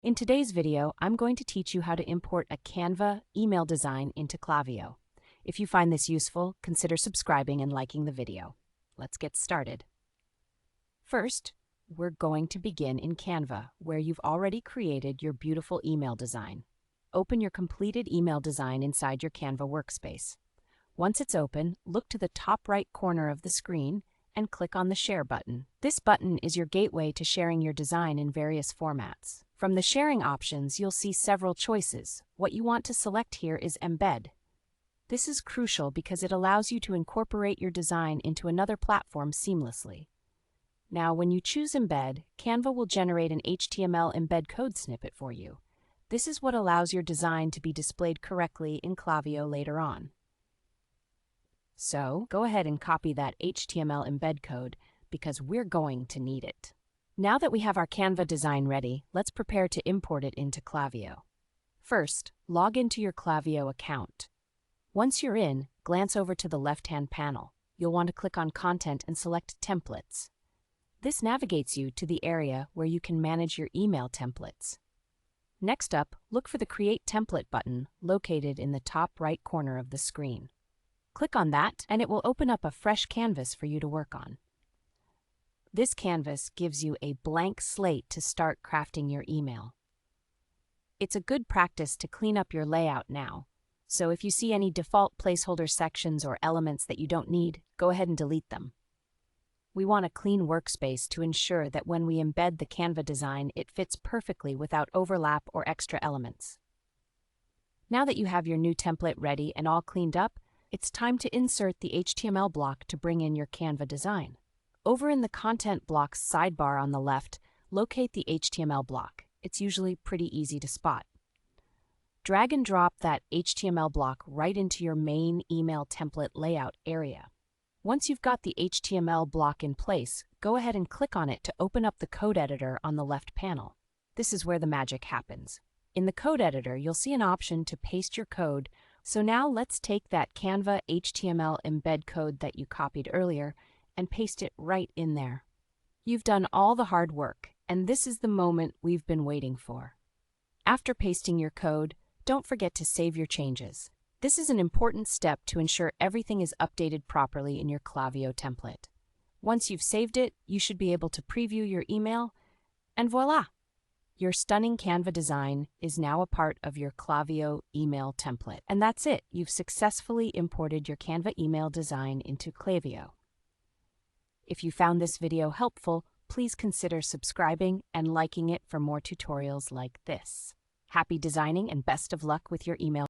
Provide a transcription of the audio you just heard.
In today's video, I'm going to teach you how to import a Canva email design into Klaviyo. If you find this useful, consider subscribing and liking the video. Let's get started. First, we're going to begin in Canva, where you've already created your beautiful email design. Open your completed email design inside your Canva workspace. Once it's open, look to the top right corner of the screen and click on the Share button. This button is your gateway to sharing your design in various formats. From the sharing options, you'll see several choices. What you want to select here is Embed. This is crucial because it allows you to incorporate your design into another platform seamlessly. Now, when you choose Embed, Canva will generate an HTML embed code snippet for you. This is what allows your design to be displayed correctly in Klaviyo later on. So, go ahead and copy that HTML embed code because we're going to need it. Now that we have our Canva design ready, let's prepare to import it into Klaviyo. First, log into your Klaviyo account. Once you're in, glance over to the left-hand panel. You'll want to click on Content and select Templates. This navigates you to the area where you can manage your email templates. Next up, look for the Create Template button located in the top right corner of the screen. Click on that, and it will open up a fresh canvas for you to work on. This canvas gives you a blank slate to start crafting your email. It's a good practice to clean up your layout now, so if you see any default placeholder sections or elements that you don't need, go ahead and delete them. We want a clean workspace to ensure that when we embed the Canva design, it fits perfectly without overlap or extra elements. Now that you have your new template ready and all cleaned up, it's time to insert the HTML block to bring in your Canva design. Over in the Content block's sidebar on the left, locate the HTML block. It's usually pretty easy to spot. Drag and drop that HTML block right into your main email template layout area. Once you've got the HTML block in place, go ahead and click on it to open up the code editor on the left panel. This is where the magic happens. In the code editor, you'll see an option to paste your code. So now let's take that Canva HTML embed code that you copied earlier and paste it right in there. You've done all the hard work, and this is the moment we've been waiting for. After pasting your code, don't forget to save your changes. This is an important step to ensure everything is updated properly in your Klaviyo template. Once you've saved it, you should be able to preview your email, and voila! Your stunning Canva design is now a part of your Klaviyo email template. And that's it. You've successfully imported your Canva email design into Klaviyo. If you found this video helpful, please consider subscribing and liking it for more tutorials like this. Happy designing and best of luck with your email.